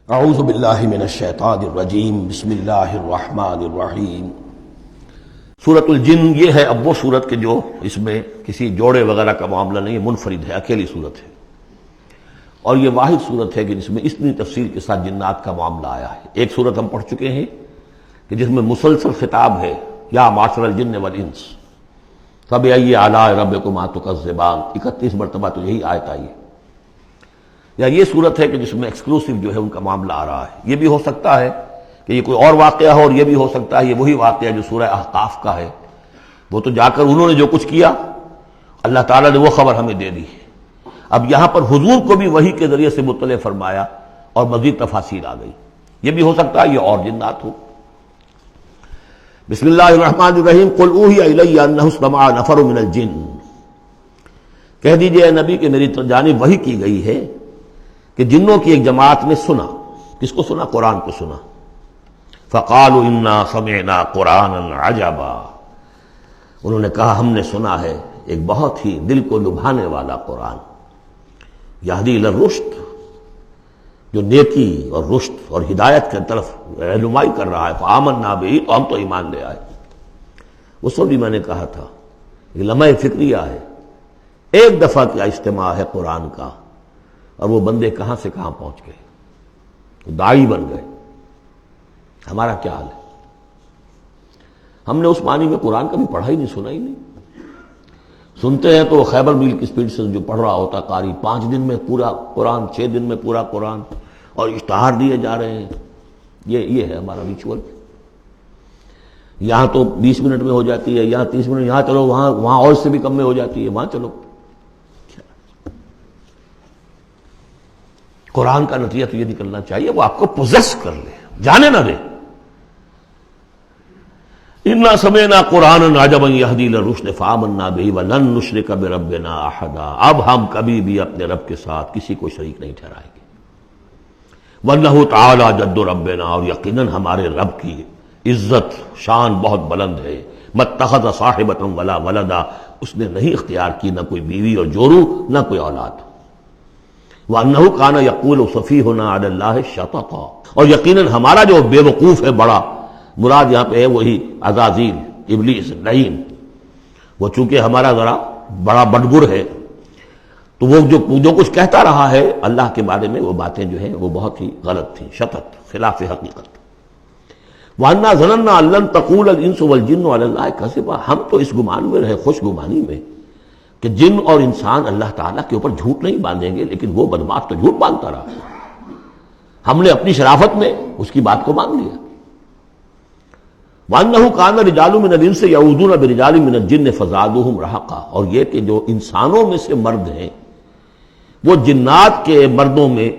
اعوذ باللہ من الشیطان الرجیم بسم اللہ الرحمن الرحیم۔ سورۃ الجن یہ ہے اب وہ سورت کہ جو اس میں کسی جوڑے وغیرہ کا معاملہ نہیں ہے، منفرد ہے، اکیلی سورت ہے، اور یہ واحد سورت ہے کہ جس میں اتنی تفصیل کے ساتھ جنات کا معاملہ آیا ہے۔ ایک سورت ہم پڑھ چکے ہیں کہ جس میں مسلسل خطاب ہے، یا معاشر الجن والانس فبأي آلاء ربكما تكذبان، 31 مرتبہ تو یہی آیت آئی ہے۔ یا یہ صورت ہے کہ جس میں ایکسکلوسیو جو ہے ان کا معاملہ آ رہا ہے۔ یہ بھی ہو سکتا ہے کہ یہ کوئی اور واقعہ ہو، اور یہ بھی ہو سکتا ہے یہ وہی واقعہ جو سورہ احقاف کا ہے، وہ تو جا کر انہوں نے جو کچھ کیا اللہ تعالیٰ نے وہ خبر ہمیں دے دی۔ اب یہاں پر حضور کو بھی وحی کے ذریعے سے مطلع فرمایا اور مزید تفاصیل آ گئی۔ یہ بھی ہو سکتا ہے یہ اور جنات ہو۔ بسم اللہ الرحمن الرحیم۔ قل اوحی الی انہ استمع نفر من الجن، کہہ دیجئے اے نبی کہ میری جانب وحی کی گئی ہے کہ جنوں کی ایک جماعت نے سنا۔ کس کو سنا؟ قرآن کو سنا۔ فقالوا انا سمعنا قرآنا عجبا، انہوں نے کہا ہم نے سنا ہے ایک بہت ہی دل کو لبھانے والا قرآن، یہدی الی الرشد، جو نیکی اور رشد اور ہدایت کی طرف رہنمائی کر رہا ہے۔ فآمنا بہ، تو ہم تو ایمان لے آئے۔ اس وقت بھی میں نے کہا تھا یہ لمحہ فکریہ ہے، ایک دفعہ کیا اجتماع ہے قرآن کا، اور وہ بندے کہاں سے کہاں پہنچ گئے، داعی بن گئے۔ ہمارا کیا حال ہے؟ ہم نے اس معنی میں قرآن کبھی پڑھا ہی نہیں، سنا ہی نہیں۔ سنتے ہیں تو خیبر میل کی سپیڈ سے جو پڑھ رہا ہوتا قاری، 5 دن میں پورا قرآن، 6 دن میں پورا قرآن، اور اشتہار دیے جا رہے ہیں۔ یہ ہے ہمارا ریچول۔ یہاں تو 20 منٹ میں ہو جاتی ہے، یہاں 30 منٹ، یہاں چلو وہاں اور سے بھی کم میں ہو جاتی ہے، وہاں چلو۔ قرآن کا نتیجہ تو یہ نکلنا چاہیے وہ آپ کو پوزیس کر لے، جانے نہ دے۔ انا سمعنا قرآنا عجبا یہدی الی الرشد فآمنا بہ ولن نشرک بربنا احدا، اب ہم کبھی بھی اپنے رب کے ساتھ کسی کو شریک نہیں ٹھہرائیں گے۔ وانہ تعالی جد ربنا، اور یقیناً ہمارے رب کی عزت شان بہت بلند ہے۔ ماتخذ صاحبۃ ولا ولدا، اس نے نہیں اختیار کی نہ کوئی بیوی اور جورو، نہ کوئی اولاد۔ وَأَنَّهُ كَانَ يَقُولُ سَفِيهُنَا عَلَى اللَّهِ شَطَطًا، اور یقیناً ہمارا جو بے وقوف ہے بڑا، مراد یہاں پہ ہے وہی عزازیل، ابلیس، لعین، وہ چونکہ ہمارا ذرا بڑا بڑگر ہے، تو وہ جو کچھ کہتا رہا ہے اللہ کے بارے میں، وہ باتیں جو ہیں وہ بہت ہی غلط تھیں، شطط، خلاف حقیقت۔ وَأَنَّا ظَنَنَّا أَن لَّن تَقُولَ الْإِنسُ وَالْجِنُّ عَلَى اللَّهِ كَذِبًا، ہم تو اس گمان میں رہے، خوش گمانی میں، کہ جن اور انسان اللہ تعالیٰ کے اوپر جھوٹ نہیں باندھیں گے، لیکن وہ بدماش تو جھوٹ باندھتا رہا۔ ہم نے اپنی شرافت میں اس کی بات کو مان لیا۔ وَأَنَّهُ كَانَ رِجَالٌ مِّنَ الْإِنسِ يَعُوذُونَ بِرِجَالٍ مِّنَ الْجِنِّ فَزَادُوهُمْ رَهَقًا، اور یہ کہ جو انسانوں میں سے مرد ہیں وہ جنات کے مردوں میں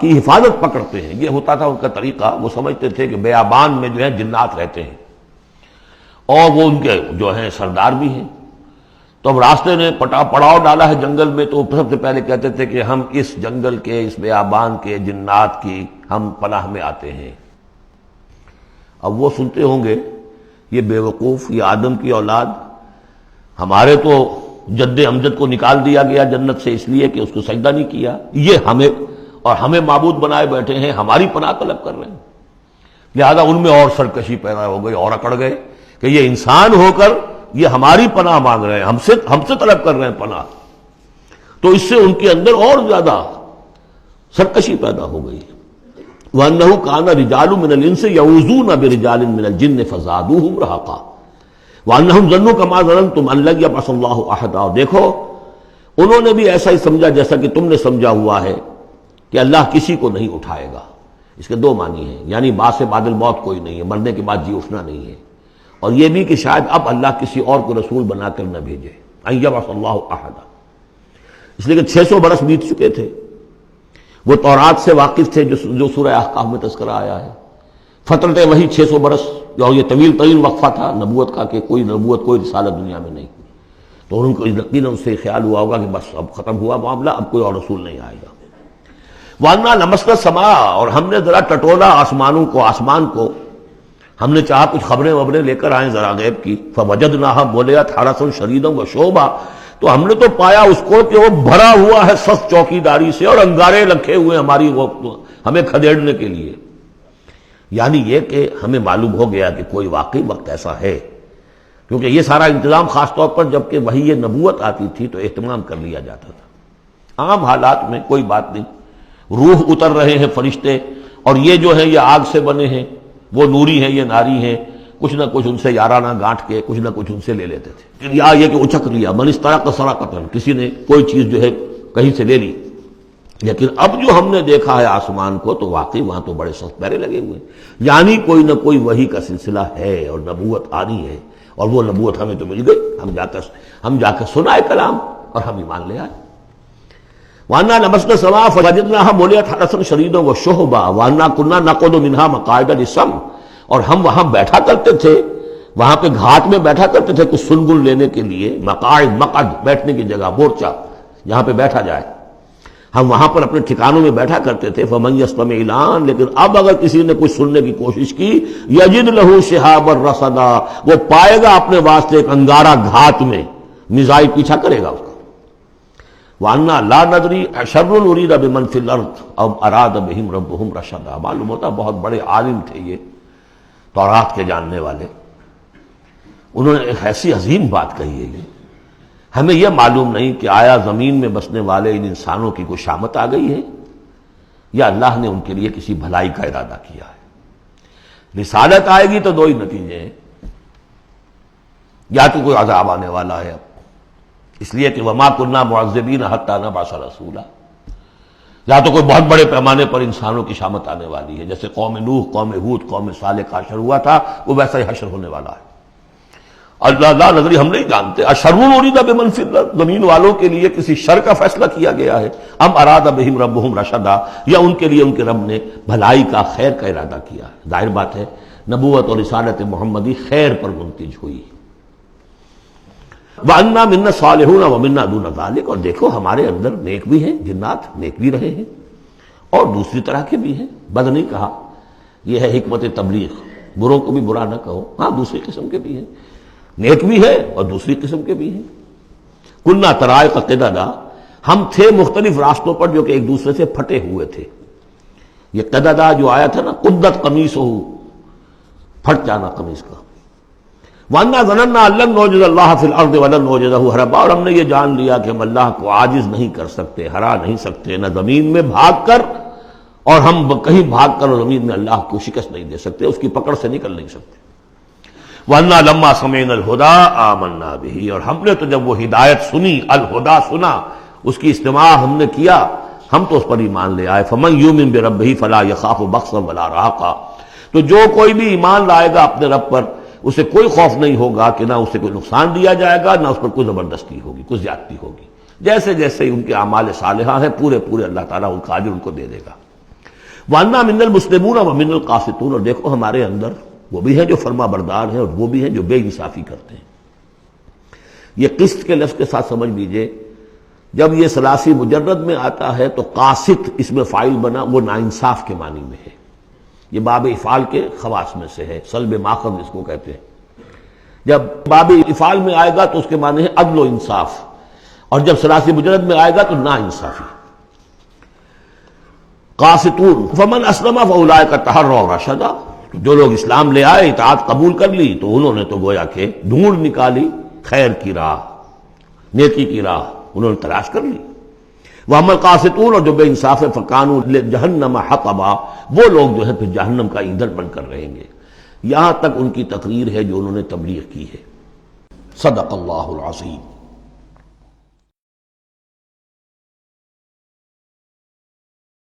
کی حفاظت پکڑتے ہیں۔ یہ ہوتا تھا ان کا طریقہ، وہ سمجھتے تھے کہ بیابان میں جو ہے جنات رہتے ہیں، اور وہ ان کے جو ہیں سردار بھی ہیں۔ تو اب راستے نے پڑاؤ ڈالا ہے جنگل میں، تو سب سے پہلے کہتے تھے کہ ہم اس جنگل کے، اس بیابان کے جنات کی ہم پناہ میں آتے ہیں۔ اب وہ سنتے ہوں گے یہ بے وقوف، یہ آدم کی اولاد، ہمارے تو جد امجد کو نکال دیا گیا جنت سے اس لیے کہ اس کو سجدہ نہیں کیا، یہ ہمیں معبود بنائے بیٹھے ہیں، ہماری پناہ طلب کر رہے ہیں۔ لہذا ان میں اور سرکشی پیدا ہو گئی، اور اکڑ گئے کہ یہ انسان ہو کر یہ ہماری پناہ مانگ رہے ہیں، ہم سے طلب کر رہے ہیں پناہ، تو اس سے ان کے اندر اور زیادہ سرکشی پیدا ہو گئی۔ وَأَنَّهُ كَانَ رِجَالٌ مِّنَ الْإِنسِ يَعُوذُونَ بِرِجَالٍ مِّنَ الْجِنِّ فَزَادُوهُمْ رَهَقًا وَأَنَّهُمْ ظَنُّوا كَمَا ظَنَنتُمْ أَن لَّن يَبْعَثَ اللَّهُ أَحَدًا، اور دیکھو انہوں نے بھی ایسا ہی سمجھا جیسا کہ تم نے سمجھا ہوا ہے کہ اللہ کسی کو نہیں اٹھائے گا۔ اس کے 2 معنی ہیں، یعنی بعد سے بعد الموت کوئی نہیں ہے، مرنے کے بعد جی اٹھنا نہیں ہے، اور یہ بھی کہ شاید اب اللہ کسی اور کو رسول بنا کر نہ بھیجے، ان یبعث اللہ احدا، اس لیے کہ 600 برس بیت چکے تھے۔ وہ تورات سے واقف تھے جو سورہ احقاف میں تذکرہ آیا ہے، فترت وہی 600 برس، اور یہ طویل ترین وقفہ تھا نبوت کا کہ کوئی نبوت، کوئی رسالت دنیا میں نہیں، تو ان کو یقیناً اس سے خیال ہوا ہوگا کہ بس اب ختم ہوا معاملہ، اب کوئی اور رسول نہیں آئے گا۔ وَأَنَّا لَمَسْنَا السَّمَاءَ، اور ہم نے ذرا ٹٹولا آسمان کو، ہم نے چاہا کچھ خبریں لے کر آئیں ذرا غیب کی، فَوَجَدْنَاهَا مُلِئَتْ حَرَسًا شَدِيدًا وَشُوبًا، تو ہم نے تو پایا اس کو کہ وہ بھرا ہوا ہے سخت چوکی داری سے، اور انگارے رکھے ہوئے ہمیں کھدیڑنے کے لیے۔ یعنی یہ کہ ہمیں معلوم ہو گیا کہ کوئی واقعی وقت ایسا ہے، کیونکہ یہ سارا انتظام خاص طور پر جب کہ وحی نبوت آتی تھی تو اہتمام کر لیا جاتا تھا۔ عام حالات میں کوئی بات نہیں، روح اتر رہے ہیں فرشتے، اور یہ جو ہیں یہ آگ سے بنے ہیں، وہ نوری ہیں یہ ناری ہیں، کچھ نہ کچھ ان سے یارانہ گانٹھ کے کچھ نہ کچھ ان سے لے لیتے تھے، یا یہ کہ اچک لیا، من استرق سرقۃ، کسی نے کوئی چیز جو ہے کہیں سے لے لی۔ لیکن اب جو ہم نے دیکھا ہے آسمان کو تو واقعی وہاں تو بڑے سخت پہرے لگے ہوئے ہیں، یعنی کوئی نہ کوئی وحی کا سلسلہ ہے اور نبوت آنی ہے، اور وہ نبوت ہمیں تو مل گئی، ہم جا کر سنائے کلام اور ہم ایمان لے آئے۔ وَأَنَّا لَمَسْنَا السَّمَاءَ فَوَجَدْنَاهَا مُلِئَتْ حَرَسًا شَدِيدًا وَشُهُبًا وَأَنَّا كُنَّا نَقْعُدُ مِنْهَا مَقَاعِدَ لِلسَّمْعِ، اور ہم وہاں بیٹھا کرتے تھے، وہاں پہ گھاٹ میں بیٹھا کرتے تھے کچھ سنگل لینے کے لیے، مقاعد، مقعد بیٹھنے کی جگہ، مورچہ جہاں پہ بیٹھا جائے، ہم وہاں پر اپنے ٹھکانوں میں بیٹھا کرتے تھے۔ فَمَن يَسْتَمِعِ الْآنَ، لیکن اب اگر کسی نے کچھ سننے کی کوشش کی، يَجِدْ لَهُ شِهَابًا رَصَدًا، وہ پائے گا اپنے واسطے ایک انگارہ گھات میں، میزائل پیچھا کرے گا اس کا۔ وَأَنَّا لَا نَدْرِي أَشَرٌّ أُرِيدَ بِمَنْ فِي الْأَرْضِ أَمْ أَرَادَ بِهِمْ رَبُّهُمْ رَشَدًا۔ معلوم ہوتا بہت بڑے عالم تھے یہ تورات کے جاننے والے، انہوں نے ایک ایسی عظیم بات کہی ہے یہ، ہمیں یہ معلوم نہیں کہ آیا زمین میں بسنے والے ان انسانوں کی کوئی شامت آ گئی ہے یا اللہ نے ان کے لیے کسی بھلائی کا ارادہ کیا ہے۔ رسالت آئے گی تو دو ہی نتیجے ہیں، یا تو کوئی عذاب آنے والا ہے اب، اس لیے کہ وما كنا معذبین حتی نبعث رسولا، یا تو کوئی بہت بڑے پیمانے پر انسانوں کی شامت آنے والی ہے، جیسے قوم نوح، قوم ہود، قوم صالح کا حشر ہوا تھا، وہ ویسا ہی حشر ہونے والا ہے۔ اللہ لا نظری، ہم نہیں جانتے، اشر ارید بمن فی الارض، زمین والوں کے لیے کسی شر کا فیصلہ کیا گیا ہے، ام اراد بہم ربہم رشدا، یا ان کے لیے ان کے رب نے بھلائی کا، خیر کا ارادہ کیا ہے۔ ظاہر بات ہے نبوت اور رسالت محمدی خیر پر منتج ہوئی۔ وَأَنَّا مِنَّا الصَّالِحُونَ وَمِنَّا دُونَ ذَلِكَ، اور دیکھو ہمارے اندر نیک بھی ہیں، جنات نیک بھی رہے ہیں اور دوسری طرح کے بھی ہیں، بد نہیں کہا، یہ ہے حکمت تبلیغ، بروں کو بھی برا نہ کہو، ہاں دوسری قسم کے بھی ہیں، نیک بھی ہے اور دوسری قسم کے بھی ہیں۔ کُنَّا طَرَائِقَ قِدَدًا، ہم تھے مختلف راستوں پر جو کہ ایک دوسرے سے پھٹے ہوئے تھے۔ یہ قددا جو آیا تھا نا، قدت قمیصہ، پھٹ جانا قمیص کا۔ وَأَنَّا ظَنَنَّا أَن لَّن نُعْجِزَ اللَّهَ فِي الْأَرْضِ وَلَن نُعْجِزَهُ هَرَبًا، اور ہم نے یہ جان لیا کہ ہم اللہ کو عاجز نہیں کر سکتے، ہرا نہیں سکتے، نہ زمین میں بھاگ کر، اور ہم کہیں بھاگ کر اور زمین میں اللہ کو شکست نہیں دے سکتے، اس کی پکڑ سے نکل نہیں سکتے۔ وَأَنَّا لَمَّا سَمِعْنَا الْهُدَىٰ آمَنَّا بِهِ، اور ہم نے تو جب وہ ہدایت سنی، الہدا سنا، اس کی استماع ہم نے کیا، ہم تو اس پر ایمان لے آئے۔ فَمَن يُؤْمِن بِرَبِّهِ فَلَا يَخَافُ بَخْسًا وَلَا رَهَقًا، تو جو کوئی بھی ایمان لائے گا اپنے رب پر، اسے کوئی خوف نہیں ہوگا کہ نہ اسے کوئی نقصان دیا جائے گا، نہ اس پر کوئی زبردستی ہوگی، کوئی زیادتی ہوگی، جیسے جیسے ان کے اعمال صالحہ ہیں پورے پورے اللہ تعالیٰ ان کا اجر ان کو دے دے گا۔ وَأَنَّا مِنَّا الْمُسْلِمُونَ وَمِنَّا الْقَاسِطُونَ، اور دیکھو ہمارے اندر وہ بھی ہیں جو فرما بردار ہیں اور وہ بھی ہیں جو بے انصافی کرتے ہیں۔ یہ قسط کے لفظ کے ساتھ سمجھ لیجئے، جب یہ ثلاثی مجرد میں آتا ہے تو قاسط اس میں فاعل بنا، وہ ناانصاف کے معنی میں ہے، یہ باب افعال کے خواص میں سے ہے، سلب ماخذ اس کو کہتے ہیں۔ جب باب افعال میں آئے گا تو اس کے معنی ہے عدل و انصاف، اور جب ثلاثی مجرد میں آئے گا تو نا انصافی۔ قاسطون فمن اسلم فاولئک تحروا رشدا، جو لوگ اسلام لے آئے، اطاعت قبول کر لی، تو انہوں نے تو گویا کہ ڈھونڈ نکالی خیر کی راہ، نیکی کی راہ انہوں نے تلاش کر لی۔ وَأَمَّا الْقَاسِطُونَ، اور جو بے انصاف ہے، فَكَانُوا لِجَهَنَّمَ حَطَبًا، وہ لوگ جو ہے پھر جہنم کا ایندھن بن کر رہیں گے۔ یہاں تک ان کی تقریر ہے جو انہوں نے تبلیغ کی ہے۔ صدق اللہ العظیم۔